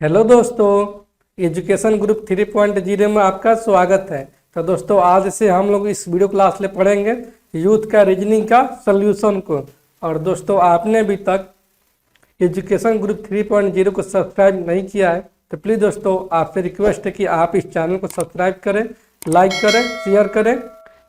Hello दोस्तों, education group 3.0 में आपका स्वागत है। तो दोस्तों आज से हम लोग इस वीडियो क्लास में पढ़ेंगे यूथ का रीजनिंग का सॉल्यूशन को। और दोस्तों आपने अभी तक एजुकेशन ग्रुप 3.0 को सब्सक्राइब नहीं किया है तो प्लीज़ दोस्तों आपसे रिक्वेस्ट है कि आप इस चैनल को सब्सक्राइब करें, लाइक करें, शेयर करें।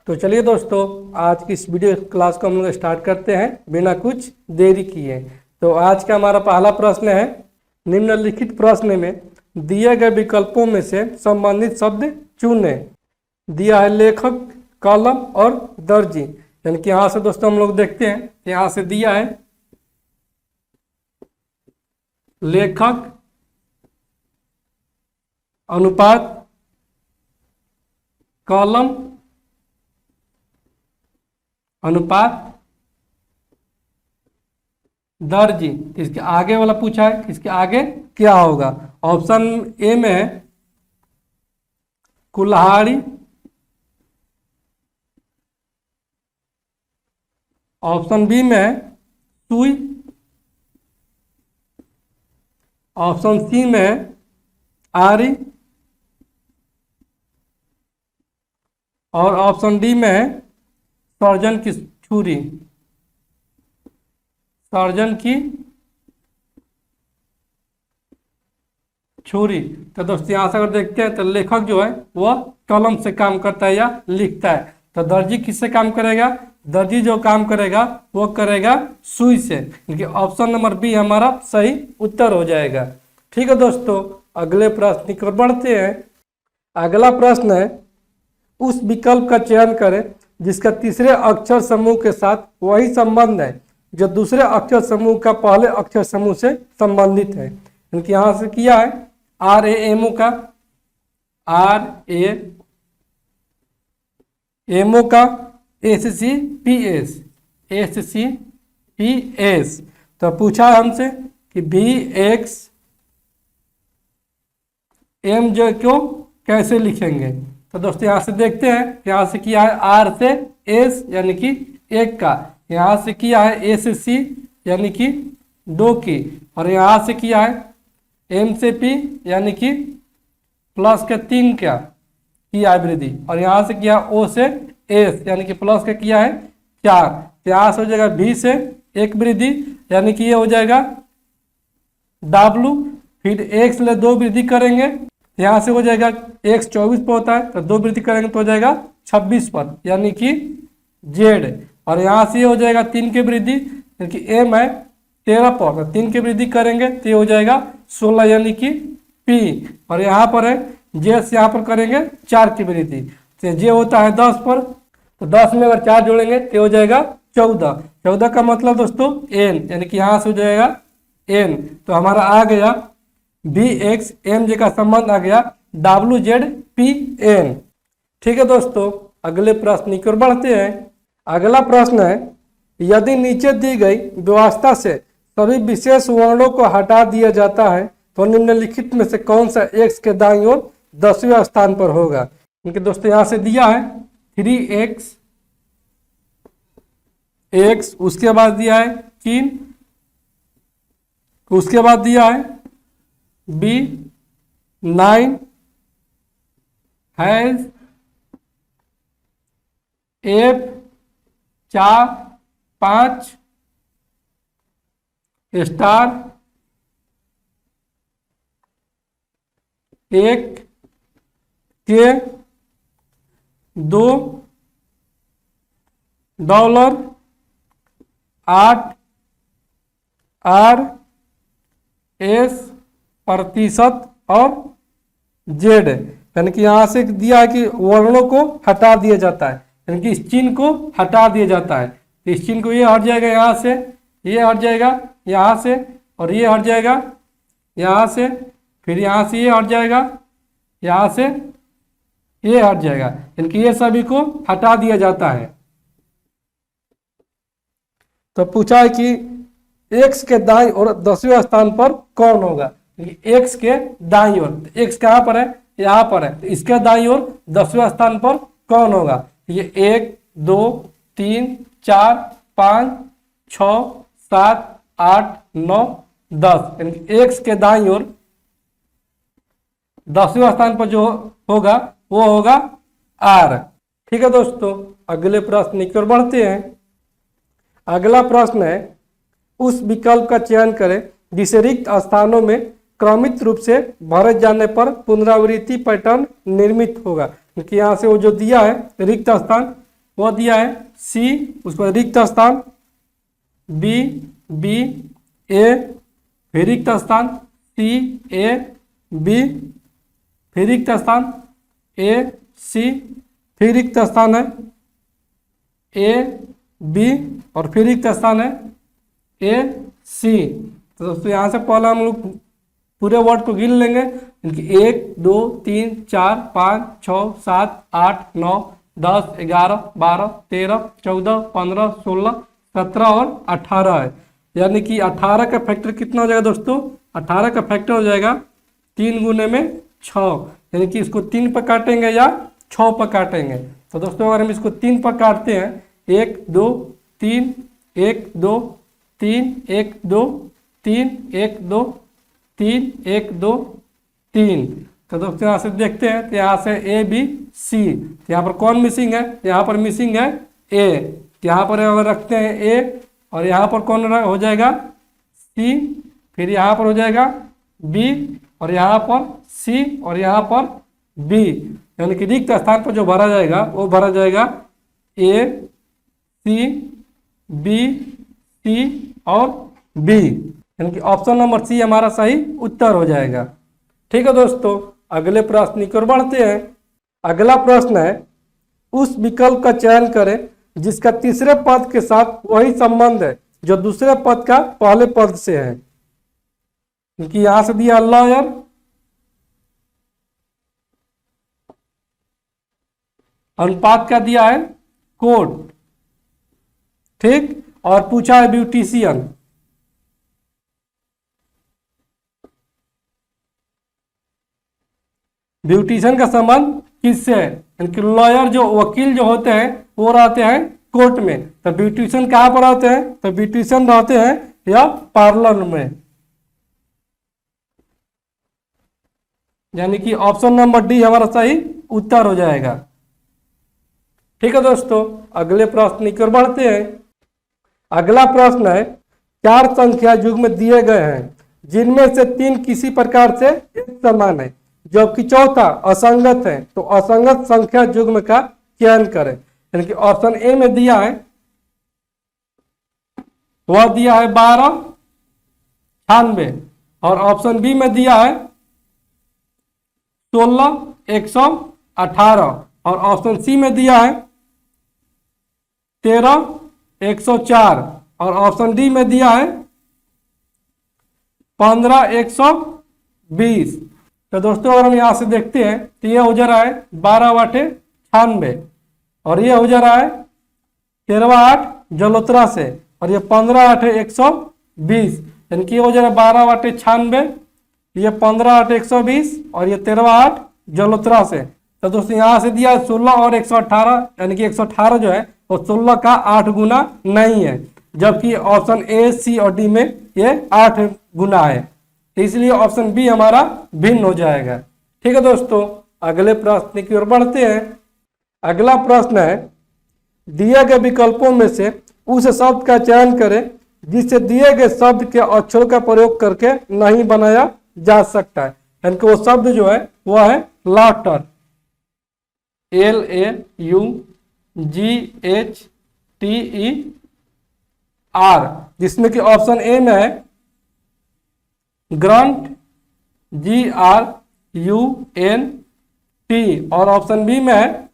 तो चलिए दोस्तों आज की इस वीडियो क्लास को हम लोग स्टार्ट करते हैं बिना कुछ देरी किए। तो आज का हमारा पहला प्रश्न है, निम्नलिखित प्रश्न में दिए गए विकल्पों में से संबंधित शब्द चुनें। दिया है लेखक, कलम और दर्जी। यानी कि यहाँ से दोस्तों हम लोग देखते हैं, यहाँ से दिया है लेखक अनुपात कलम अनुपात दर्जी। इसके आगे वाला पूछा है, इसके आगे क्या होगा। ऑप्शन ए में है कुल्हाड़ी, ऑप्शन बी में है सुई, ऑप्शन सी में है आरी और ऑप्शन डी में है सर्जन की छुरी। सर्जन की छुरी। तो दोस्तों यहाँ से अगर देखते हैं तो लेखक जो है वह कलम से काम करता है या लिखता है। तो दर्जी किससे काम करेगा? दर्जी जो काम करेगा वो करेगा सुई से। क्योंकि ऑप्शन नंबर बी हमारा सही उत्तर हो जाएगा। ठीक है दोस्तों, अगले प्रश्न की ओर बढ़ते हैं। अगला प्रश्न है, उस विकल्प का चयन करें जिसका तीसरे अक्षर समूह के साथ वही संबंध है जो दूसरे अक्षर समूह का पहले अक्षर समूह से संबंधित है। इनके यहाँ से किया है RAMO का, RAMO का SCPS। तो पूछा है हमसे कि VX M जो क्यों कैसे लिखेंगे। तो दोस्तों यहाँ से देखते हैं, यहाँ से किया है R से S यानी कि एक का, यहाँ से किया है SC यानी कि दो की, और यहाँ से किया है M से P यानी कि प्लस के तीन का किया है वृद्धि, और यहाँ से किया O से S यानी कि प्लस का किया है चार। यहाँ से हो जाएगा V से एक वृद्धि यानी कि ये हो जाएगा W, फिर X ले दो वृद्धि करेंगे, यहाँ से हो जाएगा X 24 पर होता है तो दो वृद्धि करेंगे तो हो जाएगा 26 पर यानी कि Z, और यहाँ से हो जाएगा 3 की वृद्धि यानी कि M है 13 पर, 3 की वृद्धि करेंगे तो ये हो जाएगा 16 यानी कि P, और यहाँ पर है J से यहाँ पर करेंगे 4 की वृद्धि तो J होता है 10 पर, तो 10 में अगर 4 जोड़ेंगे तो हो जाएगा 14। 14 का मतलब दोस्तों N यानी कि यहाँ से हो जाएगा N। तो हमारा आ गया VX MJ का संबंध आ गया WZPN। ठीक है दोस्तों, अगले प्रश्न की ओर बढ़ते हैं। अगला प्रश्न है, यदि नीचे दी गई व्यवस्था से सभी विशेष वर्णों को हटा दिया जाता है तो निम्नलिखित में से कौन सा x के दाईं ओर 10वें स्थान पर होगा। क्योंकि दोस्तों यहाँ से दिया है 3x, उसके बाद दिया है 3, उसके बाद दिया है B9 हैज F4 5 स्टार 1 के 2 $8 RS प्रतिशत और Z। यानी कि यहाँ से दिया है कि वर्णों को हटा दिया जाता है, यानी कि इस चिन्ह को हटा दिया जाता है। तो इस चिन्ह को ये हट जाएगा, यहाँ से ये हट जाएगा, यहाँ से, और ये हट जाएगा यहाँ से, फिर यहाँ से ये हट जाएगा, यहाँ से ये हट जाएगा, यानी कि ये सभी को हटा दिया जाता है। तो पूछा है कि x के दाईं ओर 10वें स्थान पर कौन होगा। x के दाईं ओर, x कहाँ पर है? यहाँ पर है, तो इसके दाईं ओर 10वें स्थान पर कौन होगा? ये 1 2 3 4 5 6 7 8 9 10, यानी एक्स के दाईं ओर 10वें स्थान पर जो होगा वो होगा आर। ठीक है दोस्तों, अगले प्रश्न की ओर बढ़ते हैं। अगला प्रश्न है, उस विकल्प का चयन करें जिसे रिक्त स्थानों में क्रमित रूप से भरे जाने पर पुनरावृत्ति पैटर्न निर्मित होगा। क्योंकि यहाँ से वो जो दिया है रिक्त स्थान, वो दिया है सी, उस पर रिक्त स्थान बी, बी ए, फिर रिक्त स्थान सी ए बी, फिर रिक्त स्थान ए सी, फिर रिक्त स्थान है ए बी, और फिर रिक्त स्थान है ए सी। तो दोस्तों यहाँ से पहले हम लोग पूरे वर्ड को गिन लेंगे। इनकी 1 2 3 4 5 6 7 8 9 10 11 12 13 14 15 16 17 और 18 है। यानी कि 18 का फैक्टर कितना हो जाएगा दोस्तों? 18 का फैक्टर हो जाएगा 3 गुने में 6, यानी कि इसको 3 पर काटेंगे या 6 पर काटेंगे। तो दोस्तों अगर हम इसको 3 पर काटते हैं, 1 2 3 1 2 3 1 2 3 1 2 3 1 2 3। तो दोस्तों यहाँ से देखते हैं, तो यहाँ से ए बी सी, तो यहाँ पर कौन मिसिंग है? यहाँ पर मिसिंग है ए। यहाँ पर अगर रखते हैं ए, और यहाँ पर कौन हो जाएगा? सी, फिर यहाँ पर हो जाएगा बी, और यहाँ पर सी, और यहाँ पर बी। यानी कि रिक्त स्थान पर जो भरा जाएगा वो भरा जाएगा ए सी बी सी और बी, यानी कि ऑप्शन नंबर सी हमारा सही उत्तर हो जाएगा। ठीक है दोस्तों, अगले प्रश्न की ओर बढ़ते हैं। अगला प्रश्न है, उस विकल्प का चयन करें जिसका तीसरे पद के साथ वही संबंध है जो दूसरे पद का पहले पद से है। क्योंकि यहां से दिया लॉयर, अनुपात का दिया है कोर्ट, ठीक, और पूछा है ब्यूटिशियन। ब्यूटिशियन का संबंध किससे है? यानी लॉयर जो वकील जो होते हैं वो रहते हैं कोर्ट में, तो ब्यूटिशियन कहाँ पर रहते हैं? तो ब्यूटिशियन रहते हैं या पार्लर में। यानी कि ऑप्शन नंबर डी हमारा सही उत्तर हो जाएगा। ठीक है दोस्तों, अगले प्रश्न की ओर बढ़ते हैं। अगला प्रश्न है, 4 संख्या युग्म दिए गए हैं जिनमें से 3 किसी प्रकार से एक समान है जबकि चौथा असंगत है, तो असंगत संख्या युग्म का चयन करें। यानी कि ऑप्शन ए में दिया है, वह दिया है 1296, और ऑप्शन बी में दिया है 16118, और ऑप्शन सी में दिया है 13104, और ऑप्शन डी में दिया है 15120। तो दोस्तों अगर हम यहां से देखते हैं तो ये हो जा रहा है 12/96, और ये हो जा रहा है 13/8 जलोत्रा से, और ये 15/120, यानी कि ये हो जा रहा है 12/96, ये 15/120, और ये 13/8 जलोत्रा से। तो दोस्तों यहाँ से दिया 16 और 118, यानी कि 118 जो है वो 16 का 8 गुना नहीं है, जबकि ऑप्शन ए सी और डी में ये 8 गुना है, इसलिए ऑप्शन बी हमारा भिन्न हो जाएगा। ठीक है दोस्तों, अगले प्रश्न की ओर बढ़ते हैं। अगला प्रश्न है, दिए गए विकल्पों में से उस शब्द का चयन करें जिससे दिए गए शब्द के अक्षरों का प्रयोग करके नहीं बनाया जा सकता है। यानी कि वो शब्द जो है वो है लाटर, LAUGHTER, जिसमें कि ऑप्शन ए में है ग्रंट, GRUNT, और ऑप्शन बी में है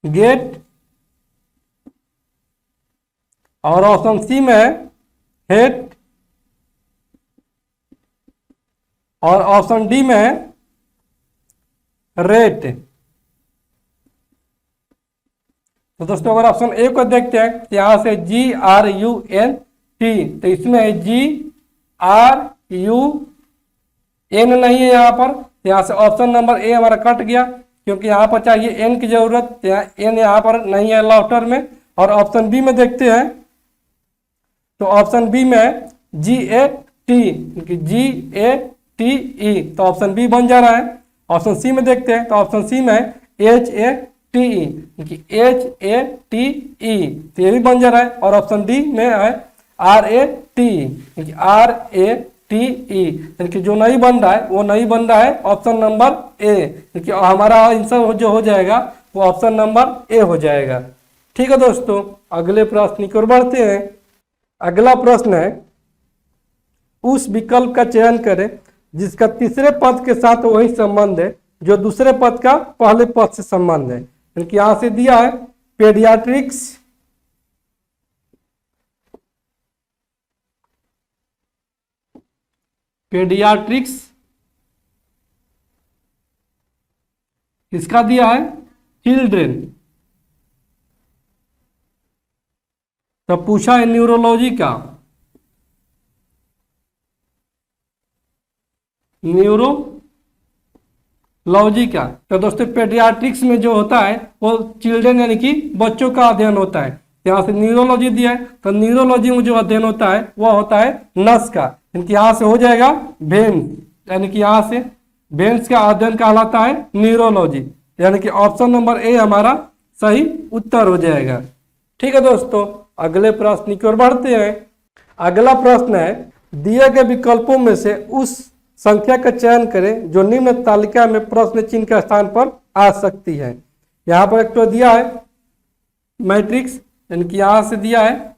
गेट, और ऑप्शन सी में है हेट, और ऑप्शन डी में है रेट। तो दोस्तों अगर ऑप्शन ए को देखते हैं तो यहां से GRUNT, तो इसमें है GRUN नहीं है यहाँ पर, तो यहाँ से ऑप्शन नंबर ए हमारा कट गया, क्योंकि यहाँ पर चाहिए एन की जरूरत, एन यहाँ पर नहीं है लॉटर में। और ऑप्शन बी में देखते हैं तो ऑप्शन बी में है GAT, टी ई, तो ऑप्शन बी बन जा रहा है। ऑप्शन सी में देखते हैं, तो ऑप्शन सी में H A T E, H A T ई, तो ये भी बन जा रहा है। और ऑप्शन डी में है R A T, R A T E, यानी कि जो नहीं बन रहा है वो नहीं बन रहा है ऑप्शन नंबर ए, क्योंकि हमारा आंसर जो हो जाएगा वो ऑप्शन नंबर ए हो जाएगा। ठीक है दोस्तों, अगले प्रश्न की ओर बढ़ते हैं। अगला प्रश्न है, उस विकल्प का चयन करें जिसका तीसरे पद के साथ वही संबंध है जो दूसरे पद का पहले पद से संबंध है। यानी यहां से दिया है पेडियाट्रिक्स, पेडियाट्रिक्स, इसका दिया है चिल्ड्रेन, तो पूछा है न्यूरोलॉजी का, न्यूरोलॉजी का। तो दोस्तों पेडियाट्रिक्स में जो होता है वो चिल्ड्रेन यानी कि बच्चों का अध्ययन होता है। यहाँ से न्यूरोलॉजी दिया है, तो न्यूरोलॉजी में जो अध्ययन होता है वो होता है नस का, यानी कि यहाँ से हो जाएगा वेन्स, यानी कि यहाँ से वेन्स का अध्ययन कहलाता है न्यूरोलॉजी, यानी कि ऑप्शन नंबर ए हमारा सही उत्तर हो जाएगा। ठीक है दोस्तों, अगले प्रश्न की ओर बढ़ते हैं। अगला प्रश्न है, दिए गए विकल्पों में से उस संख्या का चयन करें जो निम्न तालिका में प्रश्न चिन्ह के स्थान पर आ सकती है। यहाँ पर एक तो दिया है मैट्रिक्स, यानी कि यहां से दिया है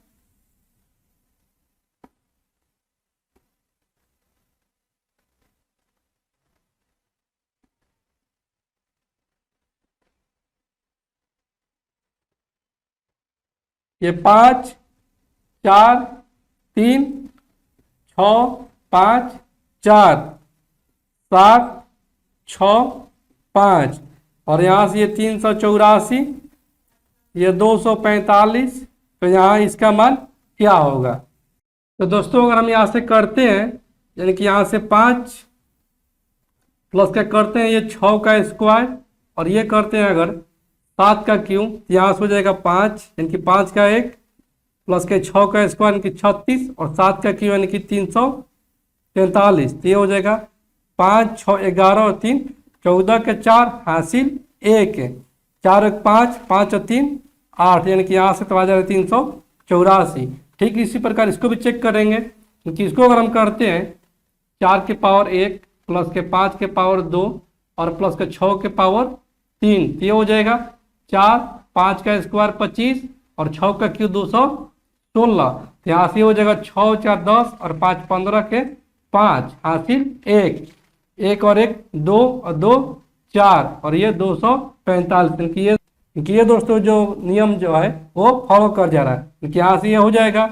ये 5 4 3 6 5 4 7 6 5, और यहाँ से ये 384, ये 245, तो यहाँ इसका मान क्या होगा। तो दोस्तों अगर हम यहाँ से करते हैं, यानी कि यहाँ से 5 प्लस क्या करते हैं, ये 6 का स्क्वायर, और ये करते हैं अगर 7 का क्यूब, तो यहाँ से हो जाएगा 5, यानी कि 5 का 1 प्लस के 6 का स्क्वायर यानी कि 36, और 7 का क्यूब यानी कि 343, तो ये हो जाएगा 5 6 11 और 3 14 के 4 हासिल 1, 4 1 5 5 और 3 8, यानी कि यहाँ से तो आ जाएगा 384। ठीक इसी प्रकार इसको भी चेक करेंगे, क्योंकि इसको अगर हम करते हैं 4 के पावर 1 प्लस के 5 के पावर 2 और प्लस के 6 के पावर 3, तो ये हो जाएगा 4 5 का स्क्वायर 25 और 6 का क्यूब 216, तो यहाँ से हो जाएगा 6 4 10 और 5 15 के 5 हासिल 1, 1 और 1 2 और 2 4, और ये 245, क्योंकि ये दोस्तों जो नियम जो है वो फॉलो कर जा रहा है, क्योंकि यहाँ से ये हो जाएगा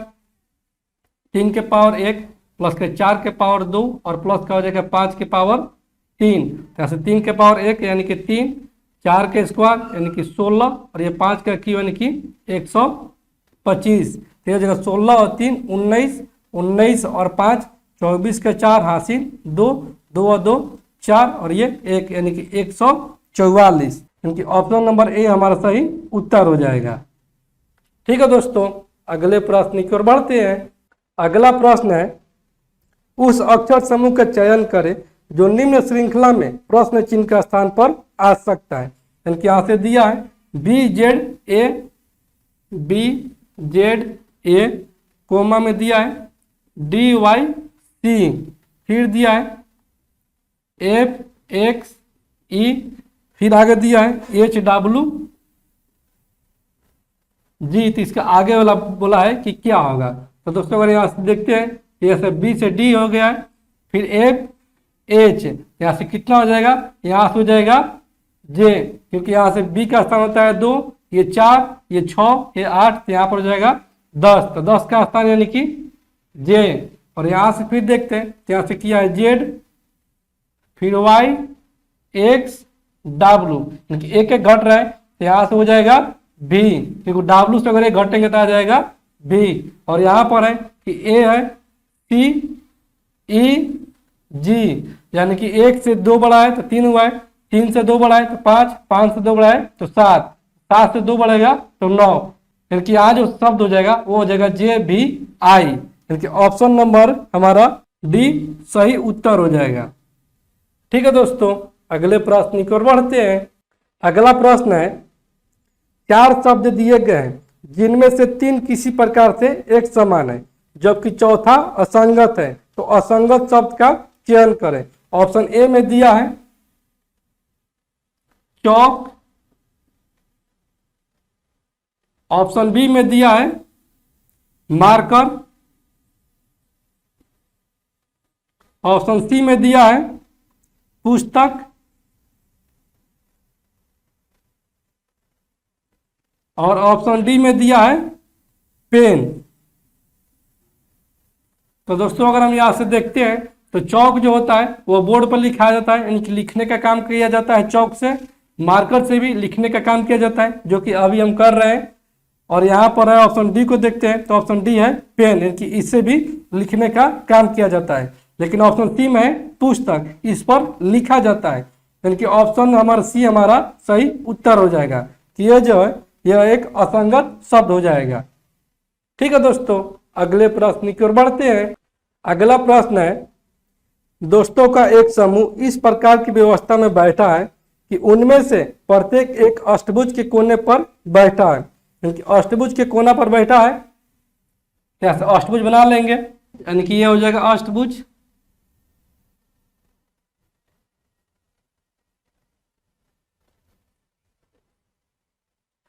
3 के पावर 1 प्लस के 4 के पावर 2 और प्लस का हो जाएगा 5 के पावर 3, तो यहाँ से 3 के पावर 1 यानी कि 3, 4 के स्क्वायर यानी कि 16, और ये 5 का क्यूब यानी कि 125, तो ये हो जाएगा 16 और 3 19, 19 और 5 24 के 4 हासिल 2, 2 और 2 4, और ये 1 यानी कि 144, यानी कि ऑप्शन नंबर ए हमारा सही उत्तर हो जाएगा। ठीक है दोस्तों, अगले प्रश्न की ओर बढ़ते हैं। अगला प्रश्न है, उस अक्षर समूह का चयन करें जो निम्न श्रृंखला में प्रश्न चिन्ह का स्थान पर आ सकता है। यानी कि यहाँ से दिया है बी जेड ए, कोमा में दिया है डी वाई सी, फिर दिया है एफ एक्स ई, फिर आगे दिया है एच डब्ल्यू जी, तो इसका आगे वाला बोला है कि क्या होगा। तो दोस्तों अगर यहाँ से देखते हैं, यहाँ से बी से डी हो गया है, फिर एफ एच, यहाँ से कितना हो जाएगा, यहाँ से हो जाएगा जे, क्योंकि यहाँ से बी का स्थान होता है 2, ये 4, ये 6, ये 8, तो यहाँ पर हो जाएगा 10, तो 10 का स्थान यानी कि जे, और यहाँ से फिर देखते हैं, तो यहाँ से किया है जेड, फिर वाई एक्स डब्ल्यू, यानी कि एक एक घट रहा है, तो यहाँ से हो जाएगा भी, क्योंकि डब्ल्यू से अगर एक घटेंगे तो आ जाएगा भी, और यहाँ पर है कि ए है सी ई जी, यानी कि 1 से 2 बढ़ा है तो 3 हुआ है, 3 से 2 बढ़ा है तो 5, 5 से 2 बढ़ा है तो 7, 7 से 2 बढ़ेगा तो 9, यानी कि यहाँ जो शब्द हो जाएगा वो हो जाएगा जे बी आई, यानी कि ऑप्शन नंबर हमारा डी सही उत्तर हो जाएगा। ठीक है दोस्तों, अगले प्रश्न की ओर बढ़ते हैं। अगला प्रश्न है, 4 शब्द दिए गए हैं जिनमें से 3 किसी प्रकार से एक समान है जबकि चौथा असंगत है, तो असंगत शब्द का चयन करें। ऑप्शन ए में दिया है चौक, ऑप्शन बी में दिया है मार्कर, ऑप्शन सी में दिया है पुस्तक, और ऑप्शन डी में दिया है पेन। तो दोस्तों अगर हम यहां से देखते हैं तो चौक जो होता है वो बोर्ड पर लिखा जाता है, यानी कि लिखने का काम किया जाता है चौक से। मार्कर से भी लिखने का काम किया जाता है, जो कि अभी हम कर रहे हैं। और यहाँ पर है ऑप्शन डी को देखते हैं तो ऑप्शन डी है पेन, यानी कि इससे भी लिखने का काम किया जाता है। लेकिन ऑप्शन सी में है पुस्तक, इस पर लिखा जाता है, यानी कि ऑप्शन हमारा सी हमारा सही उत्तर हो जाएगा कि यह जो है यह एक असंगत शब्द हो जाएगा। ठीक है दोस्तों, अगले प्रश्न की ओर बढ़ते हैं। अगला प्रश्न है, दोस्तों का एक समूह इस प्रकार की व्यवस्था में बैठा है कि उनमें से प्रत्येक एक अष्टभुज के कोने पर बैठा है, यानी कि अष्टभुज के कोना पर बैठा है। यहाँ से अष्टभुज बना लेंगे, यानी कि यह हो जाएगा अष्टभुज।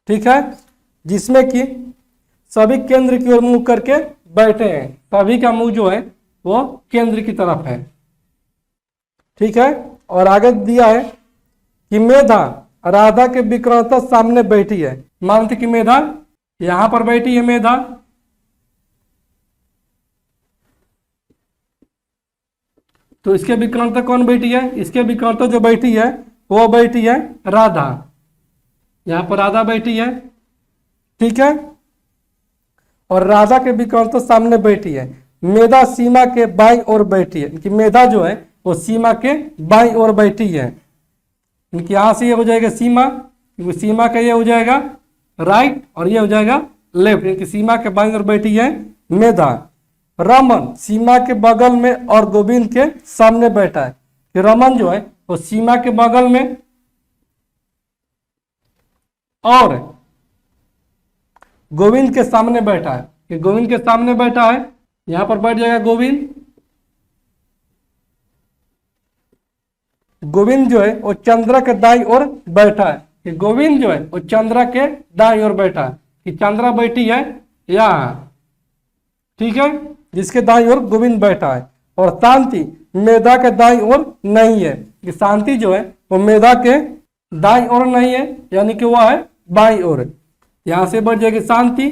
ठीक है, जिसमें कि सभी केंद्र की ओर मुंह करके बैठे हैं, सभी का मुंह जो है वो केंद्र की तरफ है। ठीक है, और आगे दिया है कि मेधा राधा के विक्रांता सामने बैठी है। मानते कि मेधा यहां पर बैठी है, मेधा तो इसके विक्रांता कौन बैठी है? इसके विक्रांता जो बैठी है वो बैठी है राधा, यहां पर राधा बैठी है। ठीक है, और राधा के विक्रांता सामने बैठी है। मेधा सीमा के बाईं ओर बैठी है, कि मेधा जो है वो सीमा के बाईं ओर बैठी है। इनकी यहां से ये हो जाएगा सीमा, क्योंकि सीमा का ये हो जाएगा राइट और ये हो जाएगा लेफ्ट, इनकी सीमा के बाईं ओर बैठी है मेधा। रमन सीमा के बगल में और गोविंद के सामने बैठा है, कि रमन जो है वो सीमा के बगल में और गोविंद के सामने बैठा है, कि गोविंद के सामने बैठा है, यहां पर बैठ जाएगा गोविंद। गोविंद जो है वो चंद्रा के दाईं ओर बैठा है, कि गोविंद जो है वो चंद्रा के दाईं ओर बैठा है, कि चंद्रा बैठी है यहां। ठीक है, जिसके दाईं ओर गोविंद बैठा है। और शांति मेधा के दाईं ओर नहीं है, कि शांति जो है वो मेधा के दाईं ओर नहीं है, यानी कि वह है बाईं ओर। यहां से बढ़ जाएगी शांति,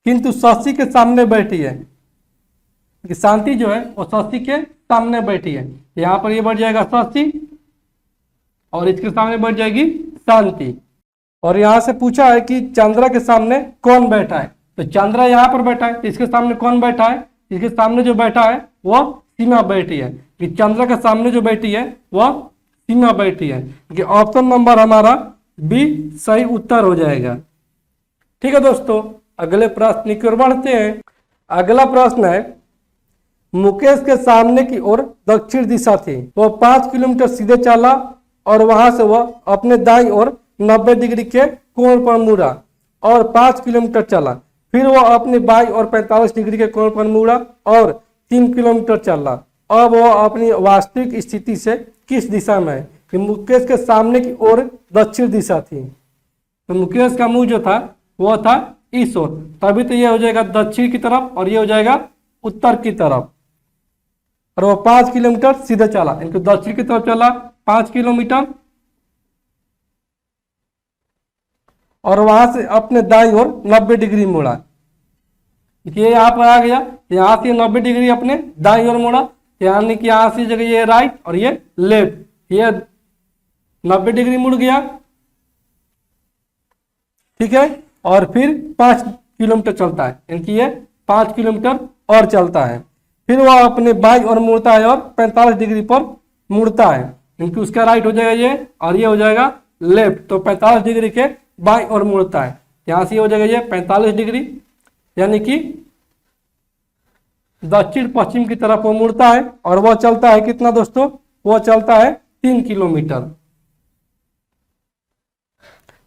किंतु शशि के सामने बैठी है, कि शांति जो है वो शशि के सामने बैठी है। यहां पर ये बढ़ जाएगा शशि और इसके सामने बढ़ जाएगी शांति। और यहां से पूछा है कि चंद्रा के सामने कौन बैठा है, तो चंद्रा यहां पर बैठा है, तो इसके सामने कौन बैठा है? इसके सामने जो बैठा है वह सीमा बैठी है, कि चंद्रा के सामने जो बैठी है वह सीमा बैठी है, कि ऑप्शन नंबर हमारा बी सही उत्तर हो जाएगा। ठीक है दोस्तों, अगले प्रश्न की ओर बढ़ते हैं। अगला प्रश्न है, मुकेश के सामने की ओर दक्षिण दिशा थी, वह 5 किलोमीटर सीधे चला और वहां से वह अपने दाईं ओर 90 डिग्री के कोण पर मुड़ा और 5 किलोमीटर चला। फिर वह अपने बाईं ओर 45 डिग्री के कोण पर मुड़ा और 3 किलोमीटर चला। अब वह अपनी वास्तविक स्थिति से किस दिशा में है? कि मुकेश के सामने की ओर दक्षिण दिशा थी, तो मुकेश का मुंह जो था वह था इस ओर, तभी तो यह हो जाएगा दक्षिण की तरफ और यह हो जाएगा उत्तर की तरफ। और वो 5 किलोमीटर सीधे चला, इनको दक्षिण की तरफ चला 5 किलोमीटर और वहां से अपने दाईं ओर 90 डिग्री मुड़ा। ये यहाँ पर आ गया, यहाँ से 90 डिग्री अपने दाईं ओर मुड़ा, यानी कि यहाँ से जगह ये राइट और ये लेफ्ट, ये 90 डिग्री मुड़ गया। ठीक है, और फिर 5 किलोमीटर चलता है, यानी ये 5 किलोमीटर और चलता है। फिर वह अपने बाईं ओर मुड़ता है और 45 डिग्री पर मुड़ता है, क्योंकि उसका राइट हो जाएगा ये और ये हो जाएगा लेफ्ट, तो 45 डिग्री के बाईं ओर मुड़ता है। यहाँ से ये हो जाएगा ये 45 डिग्री, यानी कि दक्षिण पश्चिम की तरफ वो मुड़ता है और वह चलता है कितना दोस्तों, वह चलता है 3 किलोमीटर।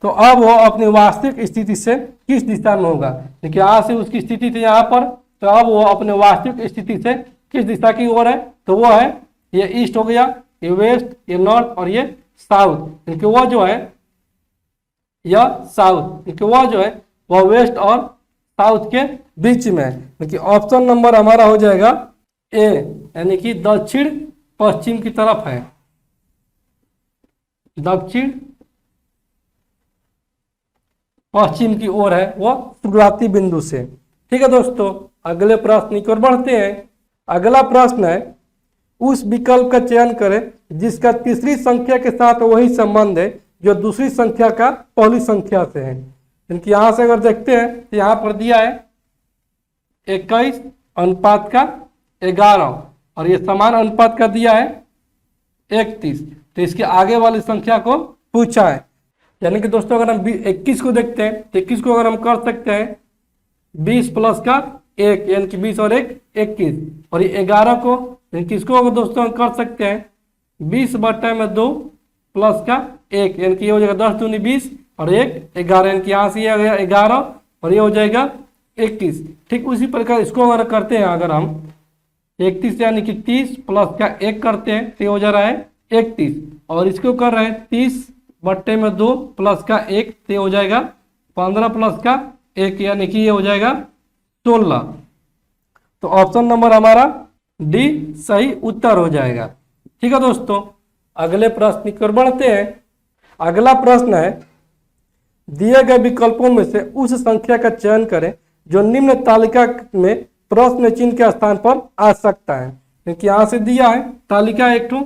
तो अब वो अपनी वास्तविक स्थिति से किस दिशा में होगा, देखिए यहाँ से उसकी स्थिति थी यहाँ पर, तो अब वो अपने वास्तविक स्थिति से किस दिशा की ओर है, तो वो है ये ईस्ट हो गया, ये वेस्ट, ये नॉर्थ और ये साउथ, क्योंकि वह जो है यह साउथ, क्योंकि वह जो है वह वेस्ट और साउथ के बीच में है, क्योंकि ऑप्शन नंबर हमारा हो जाएगा ए, यानी कि दक्षिण पश्चिम की तरफ है, दक्षिण पश्चिम की ओर है वो शुरुआती बिंदु से। ठीक है दोस्तों, अगले प्रश्न की ओर बढ़ते हैं। अगला प्रश्न है, उस विकल्प का चयन करें जिसका तीसरी संख्या के साथ वही संबंध है जो दूसरी संख्या का पहली संख्या से है। इनकी यहां से अगर देखते हैं तो यहां पर दिया है 21 अनुपात का 11 और ये समान अनुपात का दिया है 31, तो इसके आगे वाली संख्या को पूछा है। यानी कि दोस्तों अगर हम 21 को देखते हैं तो 21 को अगर हम कर सकते हैं 20 प्लस का 1 यानी कि 20 और 1 21, और ये 11 को किसको अगर दोस्तों हम कर सकते हैं 20 बटे में 2 प्लस का 1 यानी कि ये हो जाएगा 10 दूनी 20 और 1 11, यानी कि यहाँ से ये आ गया 11 और ये हो जाएगा 21। ठीक उसी प्रकार इसको अगर करते हैं, अगर हम 31 यानी कि 30 प्लस का 1 करते हैं तो ये हो जा रहा है 31, और इसको कर रहे हैं 30 बट्टे में 2 प्लस का 1 तो हो जाएगा 15 प्लस का 1 यानी कि ये हो जाएगा 16। तो ऑप्शन नंबर हमारा डी सही उत्तर हो जाएगा। ठीक है दोस्तों, अगले प्रश्न की ओर बढ़ते हैं। अगला प्रश्न है, दिए गए विकल्पों में से उस संख्या का चयन करें जो निम्न तालिका में प्रश्न चिन्ह के स्थान पर आ सकता है। क्योंकि यहां से दिया है तालिका एक ठो,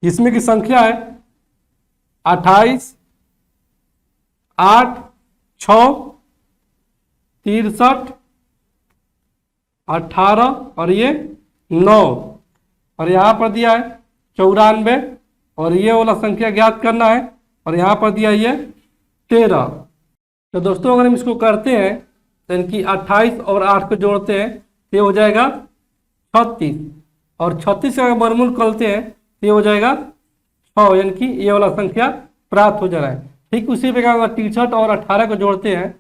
इसमें की संख्या है 28, 8, 6, 63, 18 और ये 9, और यहाँ पर दिया है 94 और ये वाला संख्या ज्ञात करना है, और यहाँ पर दिया ये 13। तो दोस्तों अगर हम इसको करते हैं तो इनकी 28 और 8 को जोड़ते हैं तो ये हो जाएगा 36, और 36 का वर्गमूल करते हैं तो ये हो जाएगा 6, यानी कि ये वाला संख्या प्राप्त हो जा रहा है। ठीक उसी प्रकार अगर 63 और 18 को जोड़ते हैं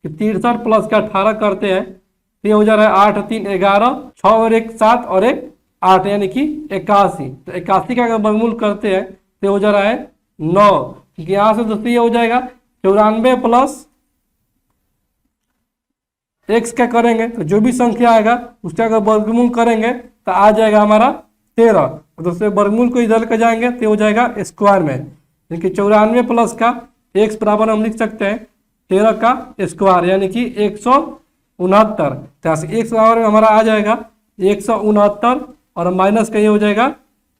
कि 63 प्लस का 18 करते हैं तो ये हो जा रहा है 8 3 11, 6 और 1 7 और 1 8 यानी कि 81। तो 81 का अगर वर्गमूल करते हैं तो हो जा रहा है 9, क्योंकि यहाँ से दोस्तों ये हो जाएगा 94 प्लस x का करेंगे तो जो भी संख्या आएगा उसका अगर वर्गमूल करेंगे तो आ जाएगा हमारा 13। तो दोस्तों वर्गमूल को इधर कर जाएंगे तो हो जाएगा स्क्वायर में, यानी कि 94 प्लस का x बराबर हम लिख सकते हैं 13 का स्क्वायर यानी कि 169। तो x बराबर में हमारा आ जाएगा 169 और माइनस का ये हो जाएगा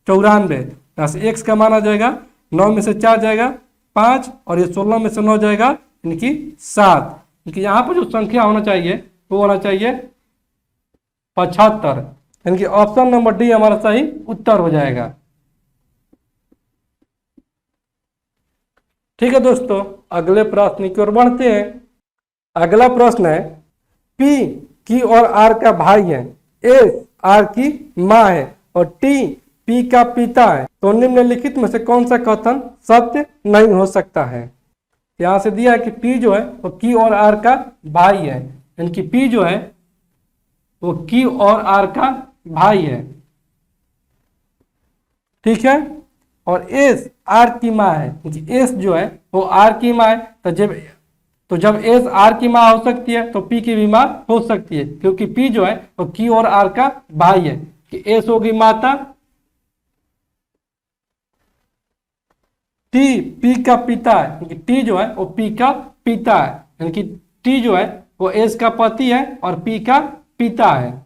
94। यहाँ से x का मान आ जाएगा 9 में से 4 जाएगा 5 और ये 16 में से 9 जाएगा यानी कि 7, क्योंकि यहाँ पर जो संख्या होना चाहिए वो होना चाहिए 75, यानी कि ऑप्शन नंबर डी हमारा सही उत्तर हो जाएगा। ठीक है दोस्तों, अगले प्रश्न की ओर बढ़ते हैं। अगला प्रश्न है, P की और R का भाई है, S R की माँ है और T P का पिता है, तो निम्नलिखित में से कौन सा कथन सत्य नहीं हो सकता है। यहाँ से दिया है कि P जो है वो Q और R का भाई है, यानी कि P जो है वो Q और R का भाई है। ठीक है, और S R की माँ है, S जो है वो R की माँ है, तो जब S R की माँ हो सकती है तो P की भी माँ हो सकती है, क्योंकि P जो है वो Q और R का भाई है कि S होगी माता, T P का पिता है, क्योंकि T जो है वो P का पिता है, यानी कि T जो है वो S का पति है और P का पिता है।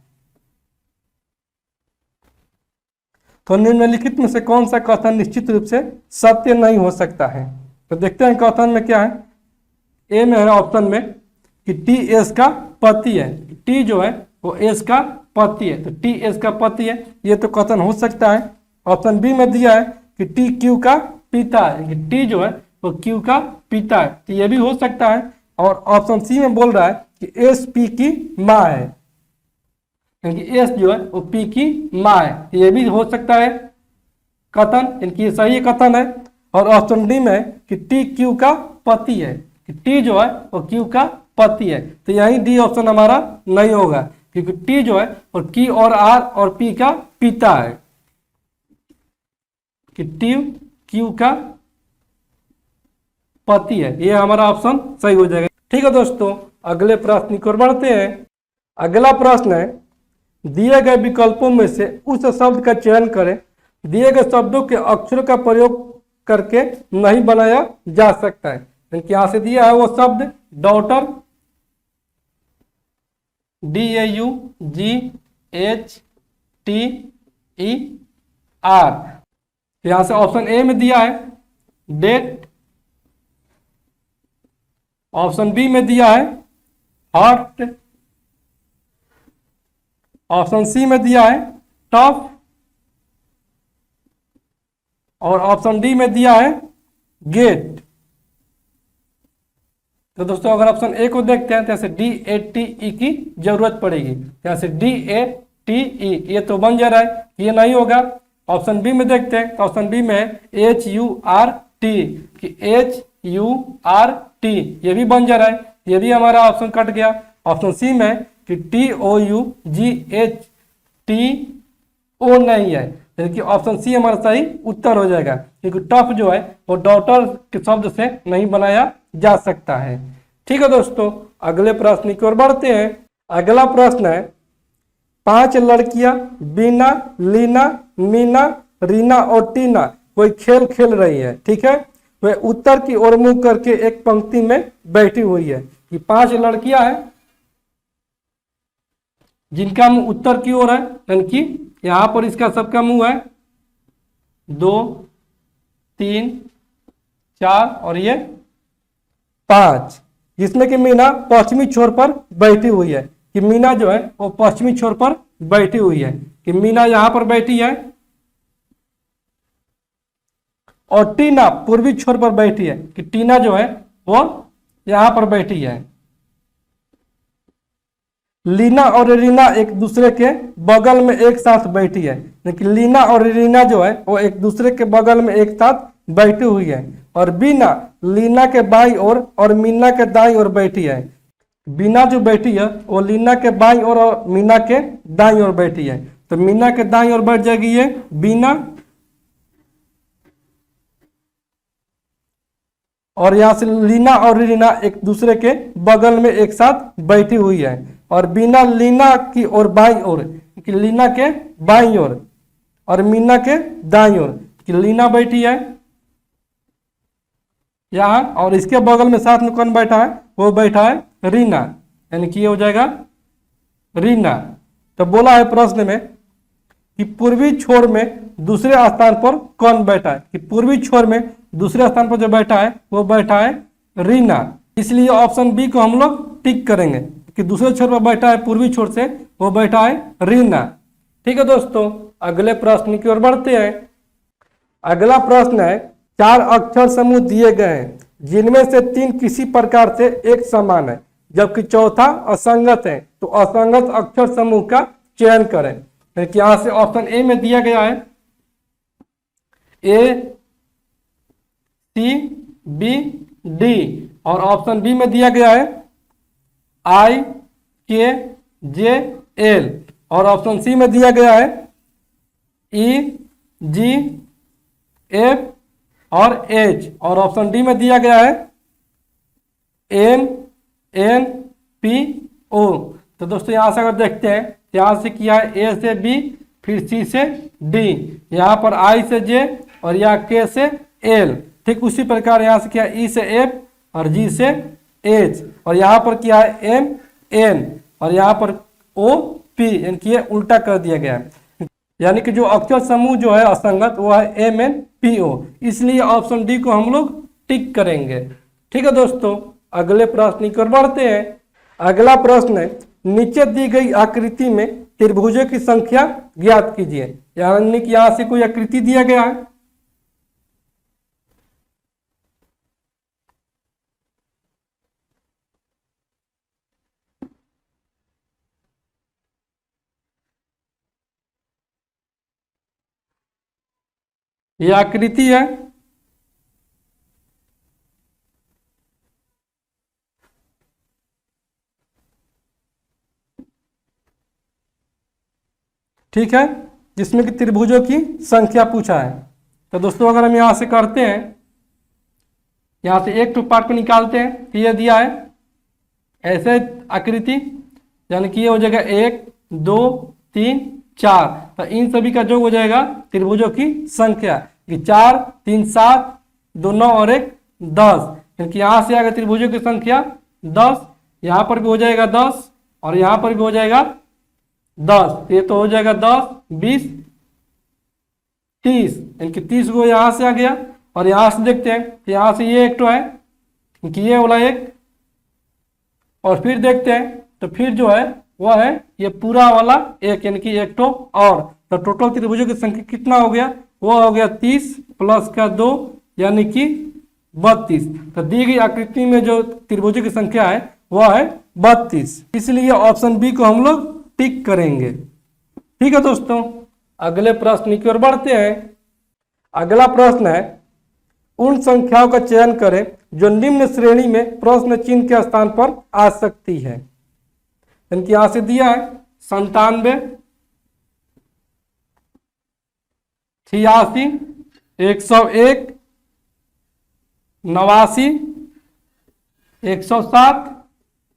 तो निम्नलिखित में से कौन सा कथन निश्चित रूप से सत्य नहीं हो सकता है। तो देखते हैं कथन में क्या है। ए में है ऑप्शन में कि टी एस का पति है, टी जो है वो एस का पति है, तो टी एस का पति है, ये तो कथन हो सकता है। ऑप्शन बी में दिया है कि टी क्यू का पिता है, टी जो है वो क्यू का पिता है, तो ये भी हो सकता है। और ऑप्शन सी में बोल रहा है कि एस पी की माँ है, क्योंकि एस जो है वो पी की माँ है, तो ये भी हो सकता है कथन, इनकी सही कथन है। और ऑप्शन डी में है कि टी क्यू का पति है, कि टी जो है वो क्यू का पति है, तो यही डी ऑप्शन हमारा नहीं होगा, क्योंकि टी जो है और की और आर और पी का पिता है, कि टी क्यू का पति है, ये हमारा ऑप्शन सही हो जाएगा। ठीक है दोस्तों, अगले प्रश्न की ओर बढ़ते हैं। अगला प्रश्न है, दिए गए विकल्पों में से उस शब्द का चयन करें दिए गए शब्दों के अक्षरों का प्रयोग करके नहीं बनाया जा सकता है। क्योंकि यहां से दिया है वो शब्द डॉटर, DAUGHTER। यहां से ऑप्शन ए में दिया है डेट, ऑप्शन बी में दिया है हॉट, ऑप्शन सी में दिया है टफ, और ऑप्शन डी में दिया है गेट। तो दोस्तों अगर ऑप्शन ए को देखते हैं तो ऐसे DATE की जरूरत पड़ेगी, जैसे DATE ये तो बन जा रहा है, ये नहीं होगा। ऑप्शन बी में देखते हैं तो ऑप्शन बी में है HURT, कि HURT ये भी बन जा रहा है, ये भी हमारा ऑप्शन कट गया। ऑप्शन सी में कि TOUGHTO नहीं है, यानी कि ऑप्शन सी हमारा सही उत्तर हो जाएगा, क्योंकि टफ जो है वो डॉटर के शब्द से नहीं बनाया जा सकता है। ठीक है दोस्तों, अगले प्रश्न की ओर बढ़ते हैं। अगला प्रश्न है, 5 लड़कियां बीना, लीना, मीना, रीना और टीना कोई खेल खेल रही है। ठीक है, वह उत्तर की ओर मुंह करके एक पंक्ति में बैठी हुई है, कि 5 लड़कियां हैं जिनका मुंह उत्तर की ओर है, यानी कि यहां पर इसका सबका मुंह है 2, 3, 4 और ये 5, जिसमें कि मीना पश्चिमी छोर पर बैठी हुई है, कि मीना जो है वो पश्चिमी छोर पर बैठी हुई है, कि मीना यहां पर बैठी है, और टीना पूर्वी छोर पर बैठी है, कि टीना जो है वो यहां पर बैठी है। लीना और रीना एक दूसरे के बगल में एक साथ बैठी है, लेकिन लीना और रीना जो है वो एक दूसरे के बगल में एक साथ बैठी हुई है। और बीना लीना के बाईं ओर और मीना के दाईं ओर बैठी है। बीना जो बैठी है वो लीना के बाईं ओर और मीना के दाईं ओर बैठी है, तो मीना के दाईं ओर बैठ जाएगी ये बीना, और यहां से लीना और रीना एक दूसरे के बगल में एक साथ बैठी हुई है। और बीना लीना की ओर बाईं ओर, कि लीना के बाईं ओर, और मीना के दाईं ओर, कि लीना बैठी है यहां, और इसके बगल में साथ में कौन बैठा है, वो बैठा है रीना, यानी कि ये हो जाएगा रीना। तो बोला है प्रश्न में कि पूर्वी छोर में दूसरे स्थान पर कौन बैठा है, कि पूर्वी छोर में दूसरे स्थान पर जो बैठा है वो बैठा है रीना, इसलिए ऑप्शन बी को हम लोग टिक करेंगे, कि दूसरे छोर पर बैठा है पूर्वी छोर से वो बैठा है रीना। ठीक है दोस्तों, अगले प्रश्न की ओर बढ़ते हैं। अगला प्रश्न है, 4 अक्षर समूह दिए गए हैं जिनमें से 3 किसी प्रकार से एक समान है, जबकि चौथा असंगत है, तो असंगत अक्षर समूह का चयन करें। कि यहां से ऑप्शन ए में दिया गया है ACBD, और ऑप्शन बी में दिया गया है IKJL, और ऑप्शन सी में दिया गया है EGF और H, और ऑप्शन डी में दिया गया है NNPO। तो दोस्तों यहां से अगर देखते हैं, यहां से किया है A से B, फिर C से D, यहाँ पर I से J और यहाँ K से L। ठीक उसी प्रकार यहाँ से किया E से F और G से H, और यहाँ पर किया है M N और यहाँ पर O P, यानी कि ये उल्टा कर दिया गया है, यानी कि जो अक्षर समूह जो है असंगत वो है MNPO, इसलिए ऑप्शन डी को हम लोग टिक करेंगे। ठीक है दोस्तों, अगले प्रश्न की ओर बढ़ते हैं। अगला प्रश्न है, नीचे दी गई आकृति में त्रिभुजों की संख्या ज्ञात कीजिए। यानी कि यहां से कोई आकृति दिया गया है, ये आकृति है, ठीक है, जिसमें कि त्रिभुजों की संख्या पूछा है। तो दोस्तों अगर हम यहां से करते हैं, यहां से एक टू पार्ट को निकालते हैं, तो ये दिया है ऐसे आकृति, यानी कि ये हो जाएगा 1 2 3 4, तो इन सभी का जो हो जाएगा त्रिभुजों की संख्या कि 4 3 7 2 9 और 1 10, क्योंकि यहां से आएगा त्रिभुजों की संख्या 10, यहां पर भी हो जाएगा 10 और यहां पर भी हो जाएगा 10, ये तो हो जाएगा 10 20 30, यानी 30 को यहां से आ गया। और यहां से देखते हैं, यहां से ये एक तो है कि ये वाला एक, और फिर देखते हैं तो फिर जो है वह है ये पूरा वाला एक, यानी कि एक तो और, तो टोटल त्रिभुजों की संख्या कितना हो गया, वो हो गया 30 प्लस का 2 यानी कि 32। तो दी गई आकृति में जो त्रिभुजों की संख्या है वह है 32, इसलिए ऑप्शन बी को हम लोग टिक करेंगे। ठीक है दोस्तों, अगले प्रश्न की ओर बढ़ते हैं। अगला प्रश्न है, उन संख्याओं का चयन करें जो निम्न श्रेणी में प्रश्न चिन्ह के स्थान पर आ सकती है। इनकी यहां से दिया है 97 86 101 89 107,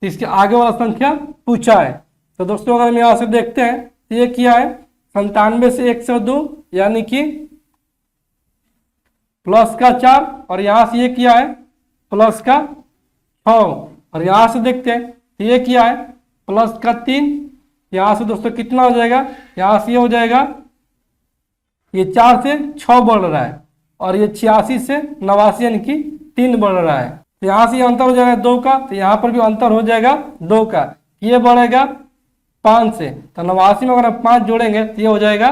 इसके आगे वाला संख्या पूछा है। तो दोस्तों अगर हम यहां से देखते हैं तो ये किया है 97 से 102 यानी कि प्लस का 4, और यहां से ये किया है प्लस का 6, और यहां से देखते हैं तो ये किया है प्लस का 3। यहां से दोस्तों कितना हो जाएगा, यहां से ये हो जाएगा, ये 4 से 6 बढ़ रहा है, और ये 86 से 89 यानी कि 3 बढ़ रहा है। तो यहां से ये अंतर हो जाएगा 2 का, तो यहां पर भी अंतर हो जाएगा 2 का, ये बढ़ेगा 5 से, तो 89 में अगर हम 5 जोड़ेंगे तो ये हो जाएगा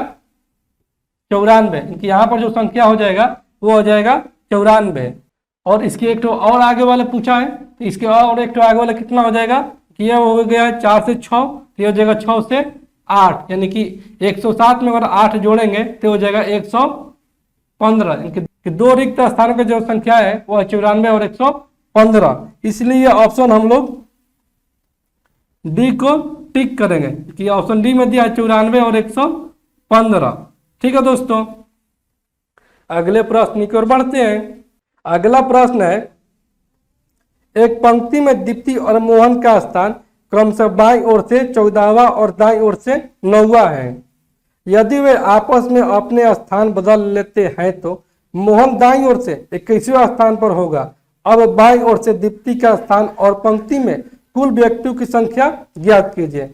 94, क्योंकि यहाँ पर जो संख्या हो जाएगा वो हो जाएगा 94। और इसके एक तो और आगे वाले पूछा है, तो इसके और एक तो आगे वाला कितना हो जाएगा कि ये हो गया 4 से 6, तो ये हो जाएगा 6 से 8, यानी कि 107 में अगर 8 जोड़ेंगे तो हो जाएगा 115, यानी कि 2 रिक्त स्थानों की जो संख्या है वो 94 और 115, इसलिए ऑप्शन हम लोग डी को टिक करेंगे कि ऑप्शन डी में दिया है 94 और 115। ठीक है दोस्तों, अगले प्रश्न की ओर बढ़ते हैं। अगला प्रश्न है, एक पंक्ति में दीप्ति और मोहन का स्थान क्रमशः बाईं ओर से 14वां और दाईं ओर से 9वां है। यदि वे आपस में अपने स्थान बदल लेते हैं तो मोहन दाईं ओर से 21वें स्थान पर होगा। अब बाईं ओर से दीप्ति का स्थान और पंक्ति में कुल व्यक्तियों की संख्या ज्ञात कीजिए।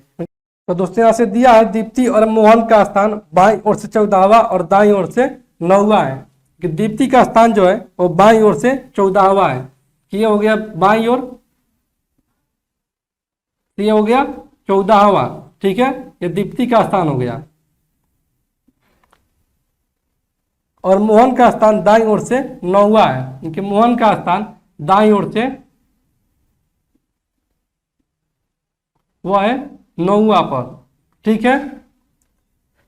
तो दोस्तों यहाँ से दिया है दीप्ति और मोहन का स्थान बाईं ओर से 14वां और दाईं ओर से 9वां है, कि दीप्ति का स्थान जो है वो बाईं ओर से 14वां है, कि ये हो गया बाईं ओर, ये हो गया 14वां। ठीक है, ये दीप्ति का स्थान हो गया, और मोहन का स्थान दाईं ओर से 9वां है, क्योंकि मोहन का स्थान दाईं ओर से वो है 9वां पर। ठीक है,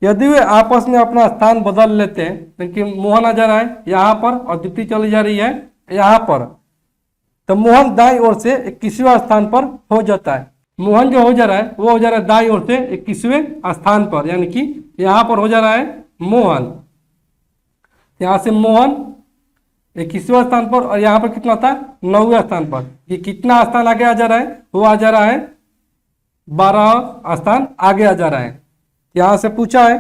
यदि वे आपस में अपना स्थान बदल लेते हैं, क्योंकि मोहन आ जा रहा है यहाँ पर और दीप्ति चली जा रही है यहाँ पर, तो मोहन दाईं ओर से 21वें स्थान पर हो जाता है। मोहन जो हो जा रहा है वो हो जा रहा है दाईं ओर से 21वें स्थान पर, यानी कि यहाँ पर हो जा रहा है मोहन, यहाँ से मोहन 21वें स्थान पर, और यहाँ पर कितना था 9वें स्थान पर। ये कितना स्थान आगे आ जा रहा है, वो आ जा रहा है 12 स्थान आगे आ जा रहा है। यहां से पूछा है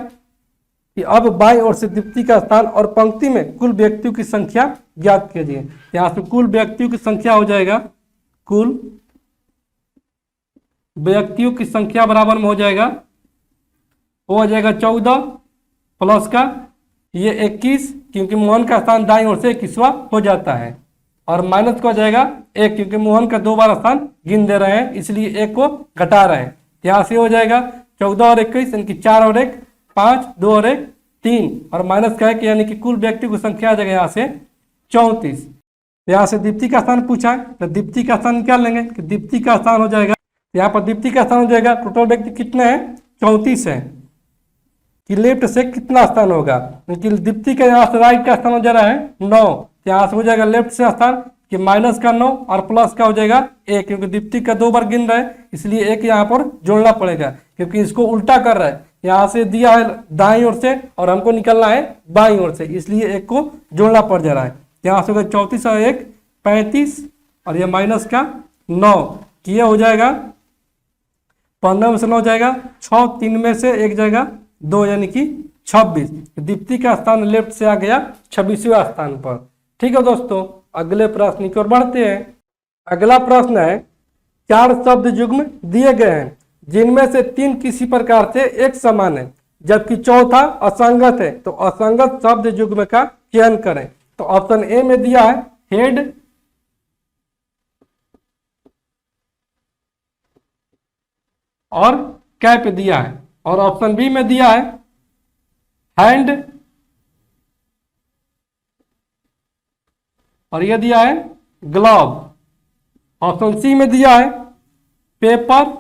कि अब बाईं ओर से दीप्ति का स्थान और पंक्ति में कुल व्यक्तियों की संख्या ज्ञात कीजिए। यहां से कुल व्यक्तियों की संख्या हो जाएगा, कुल व्यक्तियों की संख्या बराबर में हो जाएगा, वो हो जाएगा 14 प्लस का ये 21, क्योंकि मोहन का स्थान दाईं ओर से 21वां हो जाता है, और माइनस का हो जाएगा 1, क्योंकि मोहन का 2 बार स्थान गिन दे रहे हैं, इसलिए 1 को घटा रहे हैं। यहाँ से हो जाएगा 14 और 21 यानी कि 4 और 1 5, 2 और 1 3 और माइनस का है कि यानी कि कुल व्यक्ति की संख्या आ जाएगा यहाँ से 34। यहाँ से दीप्ति का स्थान पूछा है तो दीप्ति का स्थान निकाल लेंगे कि दीप्ति का स्थान हो जाएगा, यहाँ पर दीप्ति का स्थान हो जाएगा टोटल व्यक्ति कितने हैं 34 है कि लेफ्ट से कितना स्थान होगा, क्योंकि दीप्ति का यहाँ से राइट का स्थान हो जा रहा है 9, यहाँ से हो जाएगा लेफ्ट से स्थान कि माइनस का 9 और प्लस का हो जाएगा 1, क्योंकि दीप्ति का 2 बार गिन रहा है इसलिए 1 यहाँ पर जोड़ना पड़ेगा, क्योंकि इसको उल्टा कर रहा है, यहाँ से दिया है दाईं ओर से और हमको निकलना है बाईं ओर से, इसलिए 1 को जोड़ना पड़ जा रहा है। यहाँ से होगा 34 और 1 35 और ये माइनस का 9 कि ये हो जाएगा 15 में से 9 जाएगा 6, 3 में से 1 जाएगा 2 यानी कि 26। दीप्ति का स्थान लेफ्ट से आ गया 26वें स्थान पर। ठीक है दोस्तों, अगले प्रश्न की ओर बढ़ते हैं। अगला प्रश्न है 4 शब्द युग्म दिए गए हैं जिनमें से 3 किसी प्रकार से एक समान है जबकि चौथा असंगत है, तो असंगत शब्द युग्म का चयन करें। तो ऑप्शन ए में दिया है हेड, और कैप दिया है, और ऑप्शन बी में दिया है हैंड, और यह दिया है ग्लव। ऑप्शन सी में दिया है पेपर,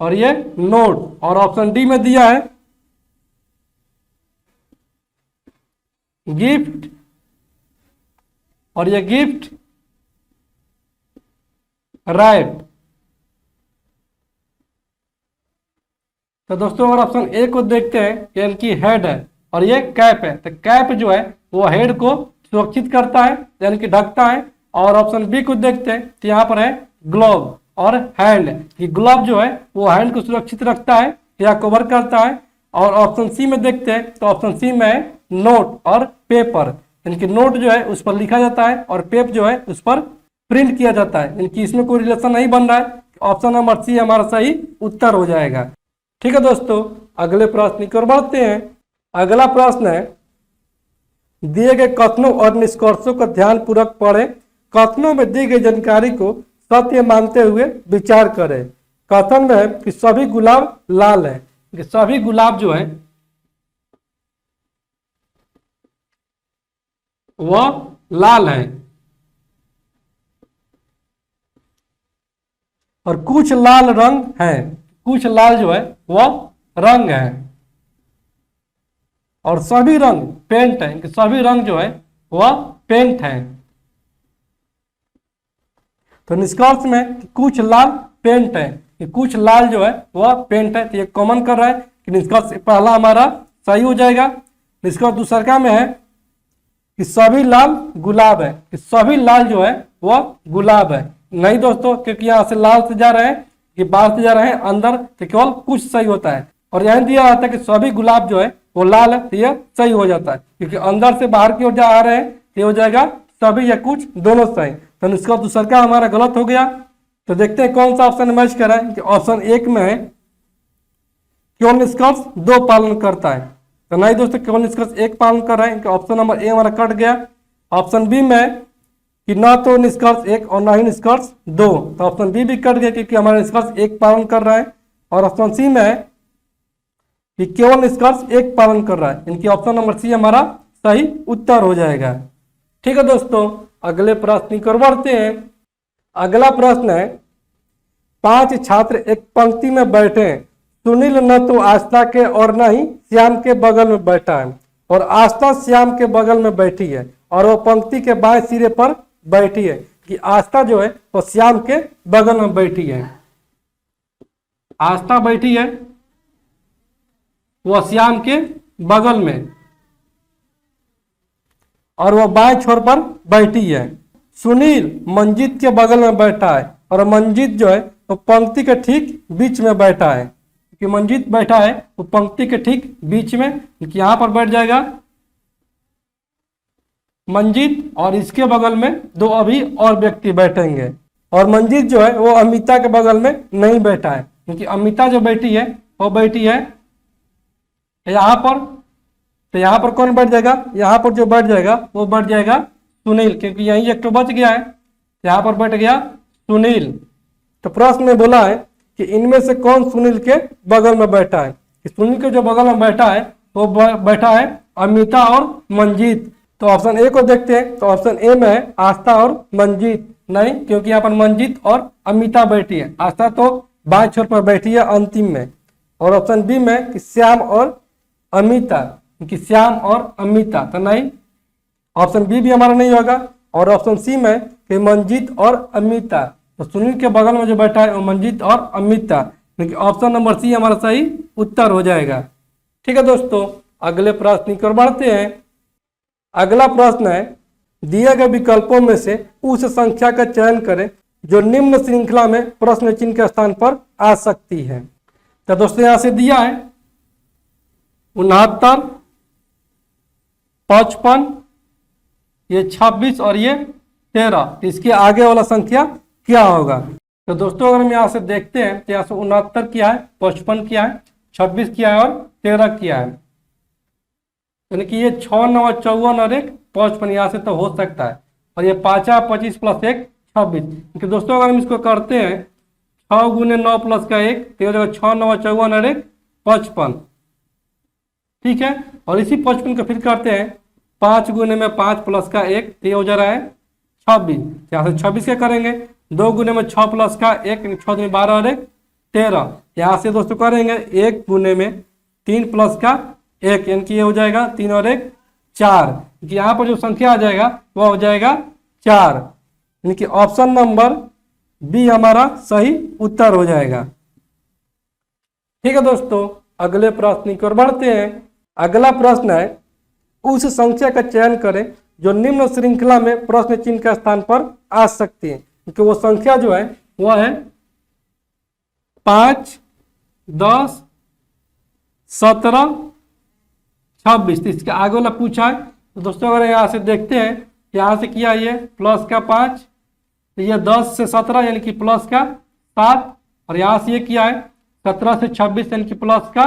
और ये नोट, और ऑप्शन डी में दिया है गिफ्ट, और ये गिफ्ट रैप। तो दोस्तों अगर ऑप्शन ए को देखते हैं यानी कि हेड है और ये कैप है, तो कैप जो है वो हेड को सुरक्षित करता है यानी कि ढकता है, और ऑप्शन बी को देखते हैं तो यहाँ पर है ग्लोव और हैंड, कि ग्लोव जो है वो हैंड को सुरक्षित रखता है या कवर करता है, और ऑप्शन सी में देखते हैं तो ऑप्शन सी में है नोट और पेपर, यानी कि नोट जो है उस पर लिखा जाता है और पेप जो है उस पर प्रिंट किया जाता है, यानी कि इसमें कोई रिलेशन नहीं बन रहा है। ऑप्शन नंबर सी हमारा सही उत्तर हो जाएगा। ठीक है दोस्तों, अगले प्रश्न की ओर बढ़ते हैं। अगला प्रश्न है दिए गए कथनों और निष्कर्षों को ध्यानपूर्वक पढ़ें, कथनों में दी गई जानकारी को सत्य मानते हुए विचार करें। कथन में है कि सभी गुलाब लाल है, कि सभी गुलाब जो है वह लाल है, और कुछ लाल रंग है, कुछ लाल जो है वह रंग है, और सभी रंग पेंट है, कि सभी रंग जो है वह पेंट है। तो निष्कर्ष में कुछ लाल पेंट है, कि कुछ लाल जो है वह पेंट है, तो ये कॉमन कर रहा है कि निष्कर्ष पहला हमारा सही हो जाएगा। निष्कर्ष दूसरा में है कि सभी लाल गुलाब है, कि सभी लाल जो है वह गुलाब है। नहीं दोस्तों, क्योंकि यहाँ से लाल से जा रहे हैं कि बाहर से जा रहे हैं अंदर, तो केवल कुछ सही होता है, और यहाँ दिया जाता है कि सभी गुलाब जो है वो लाल है, तो यह सही हो जाता है, क्योंकि अंदर से बाहर की ओर जा आ रहे हैं तो हो जाएगा सभी या कुछ दोनों सही। तो इसका दूसरा हमारा गलत हो गया। तो देखते हैं कौन सा ऑप्शन मैच कर रहा है, कि ऑप्शन एक में है केवल निष्कर्ष 2 पालन करता है, तो नहीं दोस्तों केवल निष्कर्ष 1 पालन कर रहा है, ऑप्शन नंबर ए हमारा कट गया। ऑप्शन बी में कि ना तो निष्कर्ष 1 और ना ही निष्कर्ष 2, तो ऑप्शन बी भी कट गया क्योंकि हमारा निष्कर्ष 1 पालन कर रहा है, और ऑप्शन सी में है कि केवल निष्कर्ष 1 पालन कर रहा है, इनकी ऑप्शन नंबर सी हमारा सही उत्तर हो जाएगा। ठीक है दोस्तों, अगले प्रश्न की ओर बढ़ते हैं। अगला प्रश्न है 5 छात्र एक पंक्ति में बैठे हैं, सुनील न तो आस्था के और न ही श्याम के बगल में बैठा है, और आस्था श्याम के बगल में बैठी है, और वो पंक्ति के बाएं सिरे पर बैठी है, कि आस्था जो है वो श्याम के बगल में बैठी है। आस्था बैठी है वो श्याम के बगल में, और वो बाएं छोर पर बैठी है। सुनील मंजीत के बगल में बैठा है, और मंजीत जो है वो पंक्ति के ठीक बीच में बैठा है, कि मंजीत बैठा है वो पंक्ति के ठीक बीच में, यहां पर बैठ जाएगा मंजीत, और इसके बगल में 2 अभी और व्यक्ति बैठेंगे, और मंजीत जो है वो अमिता के बगल में नहीं बैठा है, क्योंकि अमिता जो बैठी है वो बैठी है यहाँ पर, तो यहाँ पर कौन बैठ जाएगा, यहाँ पर जो बैठ जाएगा वो बैठ जाएगा सुनील, क्योंकि यही एक तो बच गया है, यहाँ पर बैठ गया सुनील। तो प्रश्न में बोला है कि इनमें से कौन सुनील के बगल में बैठा है। सुनील के जो बगल में बैठा है वो बैठा है अमिता और मंजीत। तो ऑप्शन ए को देखते हैं। तो ऑप्शन ए में है आस्था और मंजीत, नहीं, क्योंकि यहाँ पर मंजीत और अमिता बैठी है। आस्था तो बाएं छोर पर बैठी है अंतिम में। और ऑप्शन बी में कि श्याम और अमिता, कि श्याम और अमिता, तो नहीं, ऑप्शन बी भी हमारा नहीं होगा। और ऑप्शन सी में कि मंजीत और अमिता, तो सुनील के बगल में जो बैठा है वो मंजीत और अमिता, क्योंकि ऑप्शन नंबर सी हमारा सही उत्तर हो जाएगा। ठीक है दोस्तों, अगले प्रश्न की ओर बढ़ते हैं। अगला प्रश्न है, दिए गए विकल्पों में से उस संख्या का चयन करें जो निम्न श्रृंखला में प्रश्न चिन्ह के स्थान पर आ सकती है। तो दोस्तों यहां से दिया है 69, 55, ये 26 और ये 13। इसके आगे वाला संख्या क्या होगा। तो दोस्तों अगर हम यहाँ से देखते हैं तो यहाँ से 69 किया है, 55 किया है, 26 किया है और 13 किया है, यानी कि ये 6 9 54 और 1 55 यहाँ से तो हो सकता है। और ये 5 25 प्लस 1 26, क्योंकि दोस्तों अगर हम इसको करते हैं 6 गुने 9 प्लस का 1 तो हो जाएगा 6 9 54 और 1 55। ठीक है, और इसी 55 को फिर करते हैं 5 गुने में 5 प्लस का 1 तो ये हो जा रहा है 26। यहाँ से 26 क्या करेंगे, 2 गुने में 6 प्लस का 1, 6 में 12 और 1 13। यहाँ से दोस्तों करेंगे 1 गुने में 3 प्लस का 1, यानी कि ये हो जाएगा 3 और 1 4, क्योंकि यहाँ पर जो संख्या आ जाएगा वह हो जाएगा 4, यानी कि ऑप्शन नंबर बी हमारा सही उत्तर हो जाएगा। ठीक है दोस्तों, अगले प्रश्न की ओर बढ़ते हैं। अगला प्रश्न है, उस संख्या का चयन करें जो निम्न श्रृंखला में प्रश्न चिन्ह के स्थान पर आ सकती है, क्योंकि वो संख्या जो है वह है 5, 10, 17, 26। तो इसके आगे वाला पूछा है। तो दोस्तों अगर यहाँ से देखते हैं, यहाँ से किया ये प्लस का 5, तो ये 10 से 17 यानी कि प्लस का 7, और यहाँ से ये किया है 17 से 26 यानी कि प्लस का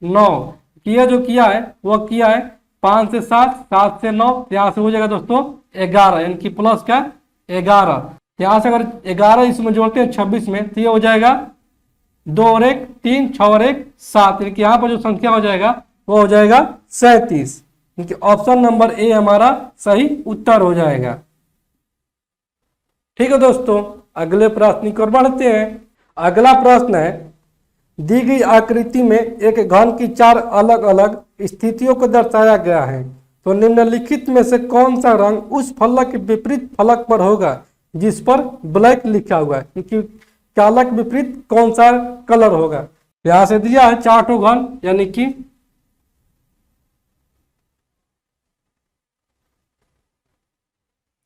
9। ये जो किया है वो किया है 5 से 7, 7 से 9, यहाँ से हो जाएगा दोस्तों 11 यानी कि प्लस का 11। यहाँ से अगर 11 इसमें जोड़ते हैं 26 में तो ये हो जाएगा 2 और 1 3, 6 और 1 7, यानी कि यहाँ पर जो संख्या हो जाएगा वो हो जाएगा 37, यानी कि ऑप्शन नंबर ए हमारा सही उत्तर हो जाएगा। ठीक है दोस्तों, अगले प्रश्न की ओर बढ़ते हैं। अगला प्रश्न है, दी गई आकृति में एक घन की 4 अलग अलग स्थितियों को दर्शाया गया है, तो निम्नलिखित में से कौन सा रंग उस फलक के विपरीत फलक पर होगा जिस पर ब्लैक लिखा हुआ है, क्योंकि काला के विपरीत कौन सा कलर होगा। यहां से दिया है 4 ठो घन, यानी कि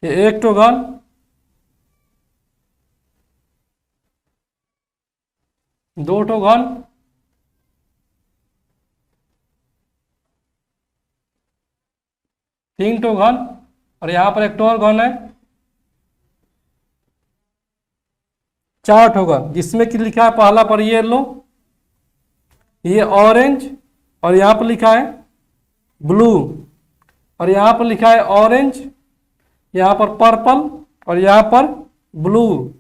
ये 1 ठो घन, 2 ठो घन, 3 ठो घन, और यहाँ पर 1 ठो और घन है 4 ठो घन, जिसमें कि लिखा है पहला पर येलो, ये ऑरेंज, और यहाँ पर लिखा है ब्लू, और यहाँ पर लिखा है ऑरेंज, यहाँ पर पर्पल, और यहाँ पर ब्लू,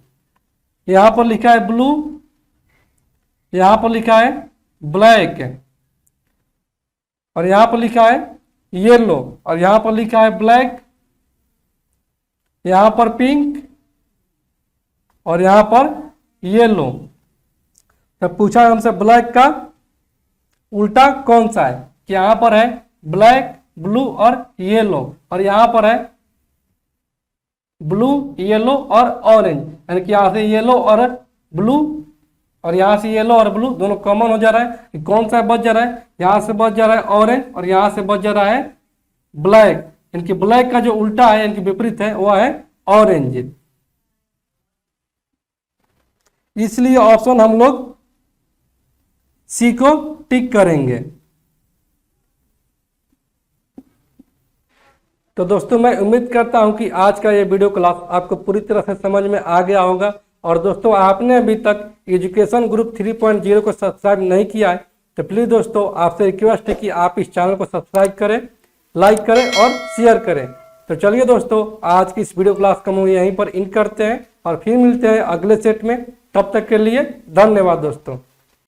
यहाँ पर लिखा है ब्लू, यहाँ पर लिखा है ब्लैक, और यहाँ पर लिखा है येलो, और यहाँ पर लिखा है ब्लैक, यहाँ पर पिंक, और यहाँ पर येलो। तो पूछा हमसे ब्लैक का उल्टा कौन सा है, कि यहाँ पर है ब्लैक, ब्लू और येलो, और यहाँ पर है ब्लू, येलो और ऑरेंज, यानी कि यहाँ से येलो और ब्लू, और यहाँ से येलो और ब्लू दोनों कॉमन हो जा रहा है। कि कौन सा बच जा रहा है, यहाँ से बच जा रहा है ऑरेंज, और यहाँ से बच जा रहा है ब्लैक, यानी कि ब्लैक का जो उल्टा है यानी कि विपरीत है वह है ऑरेंज। इसलिए ऑप्शन हम लोग सी को टिक करेंगे। तो दोस्तों मैं उम्मीद करता हूं कि आज का ये वीडियो क्लास आपको पूरी तरह से समझ में आ गया होगा। और दोस्तों आपने अभी तक एजुकेशन ग्रुप 3.0 को सब्सक्राइब नहीं किया है तो प्लीज़ दोस्तों आपसे रिक्वेस्ट है कि आप इस चैनल को सब्सक्राइब करें, लाइक करें और शेयर करें। तो चलिए दोस्तों आज की इस वीडियो क्लास को हम यहीं पर इन करते हैं और फिर मिलते हैं अगले सेट में। तब तक के लिए धन्यवाद दोस्तों।